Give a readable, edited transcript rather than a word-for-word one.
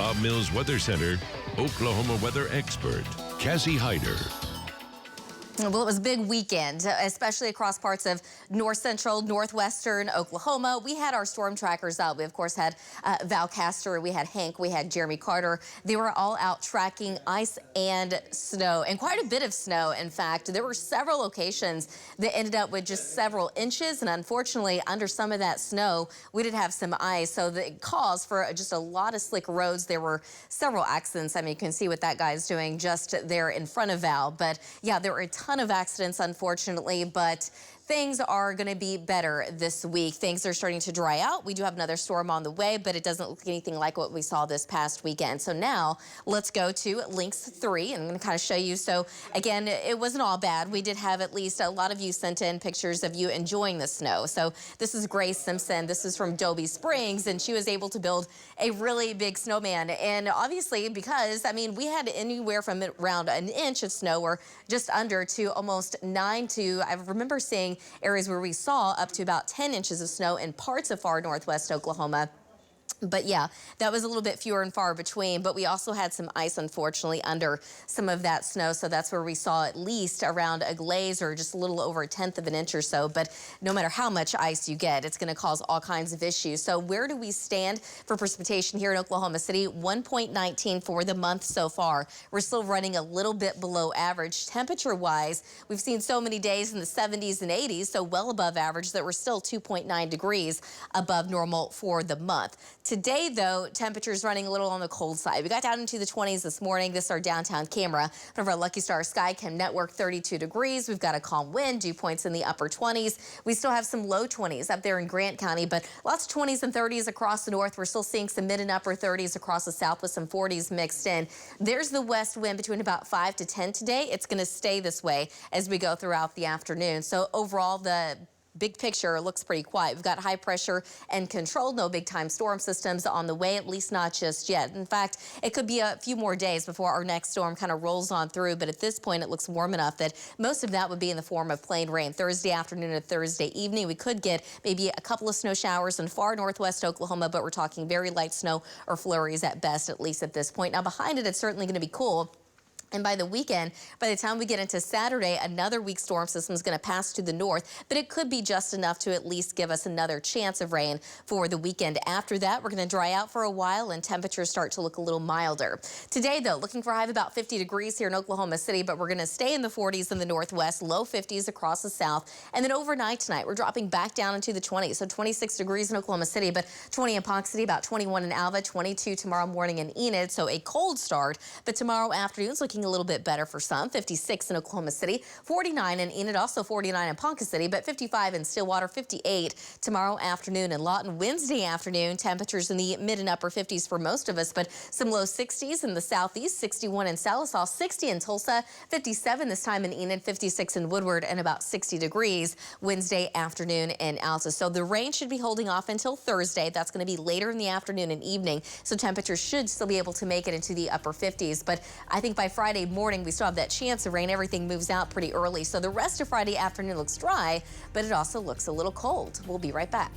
Bob Mills Weather Center, Oklahoma weather expert, Cassie Heiter. Well, it was a big weekend, especially across parts of north central, northwestern Oklahoma. We had our storm trackers out. We, of course, had Val Castor, we had Hank, we had Jeremy Carter. They were all out tracking ice and snow, and quite a bit of snow, in fact. There were several locations that ended up with just several inches, and unfortunately, under some of that snow, we did have some ice, so the cause for just a lot of slick roads. There were several accidents. I mean, you can see what that guy's doing just there in front of Val, but yeah, there were a ton of accidents, unfortunately, but things are going to be better this week. Things are starting to dry out. We do have another storm on the way, but it doesn't look anything like what we saw this past weekend. So now let's go to links 3, and I'm going to kind of show you. So again, it wasn't all bad. We did have at least a lot of you sent in pictures of you enjoying the snow. So this is Grace Simpson. This is from Dobie Springs, and she was able to build a really big snowman. And obviously, because, I mean, we had anywhere from around an inch of snow or just under to almost 9 to, I remember seeing areas where we saw up to about 10 inches of snow in parts of far northwest Oklahoma. But yeah, that was a little bit fewer and far between, but we also had some ice, unfortunately, under some of that snow. So that's where we saw at least around a glaze or just a little over 1/10 of an inch or so. But no matter how much ice you get, it's going to cause all kinds of issues. So where do we stand for precipitation here in Oklahoma City? 1.19 for the month so far. We're still running a little bit below average. Temperature-wise, we've seen so many days in the 70s and 80s, so well above average, that we're still 2.9 degrees above normal for the month. Today, though, temperatures running a little on the cold side. We got down into the 20s this morning. This is our downtown camera of our Lucky Star Skycam network, 32 degrees. We've got a calm wind, dew points in the upper 20s. We still have some low 20s up there in Grant County, but lots of 20s and 30s across the north. We're still seeing some mid and upper 30s across the south with some 40s mixed in. There's the west wind between about 5 to 10 today. It's going to stay this way as we go throughout the afternoon. So overall, the big picture looks pretty quiet. We've got high pressure and control, no big time storm systems on the way, at least not just yet. In fact, it could be a few more days before our next storm kind of rolls on through, but at this point it looks warm enough that most of that would be in the form of plain rain. Thursday afternoon and Thursday evening, we could get maybe a couple of snow showers in far northwest Oklahoma, but we're talking very light snow or flurries at best, at least at this point. Now behind it, it's certainly going to be cool. And by the weekend, by the time we get into Saturday, another weak storm system is going to pass to the north, but it could be just enough to at least give us another chance of rain for the weekend. After that, we're going to dry out for a while and temperatures start to look a little milder. Today, though, looking for a high of about 50 degrees here in Oklahoma City, but we're going to stay in the 40s in the northwest, low 50s across the south. And then overnight tonight, we're dropping back down into the 20s. So 26 degrees in Oklahoma City, but 20 in Ponca City, about 21 in Alva, 22 tomorrow morning in Enid. So a cold start, but tomorrow afternoon is looking a little bit better for some. 56 in Oklahoma City, 49 in Enid, also 49 in Ponca City, but 55 in Stillwater, 58 tomorrow afternoon in Lawton. Wednesday afternoon, temperatures in the mid and upper 50s for most of us, but some low 60s in the southeast, 61 in Salisaw, 60 in Tulsa, 57 this time in Enid, 56 in Woodward, and about 60 degrees Wednesday afternoon in Alta. So the rain should be holding off until Thursday. That's going to be later in the afternoon and evening, so temperatures should still be able to make it into the upper 50s. But I think by Friday morning, we still have that chance of rain. Everything moves out pretty early. So the rest of Friday afternoon looks dry, but it also looks a little cold. We'll be right back.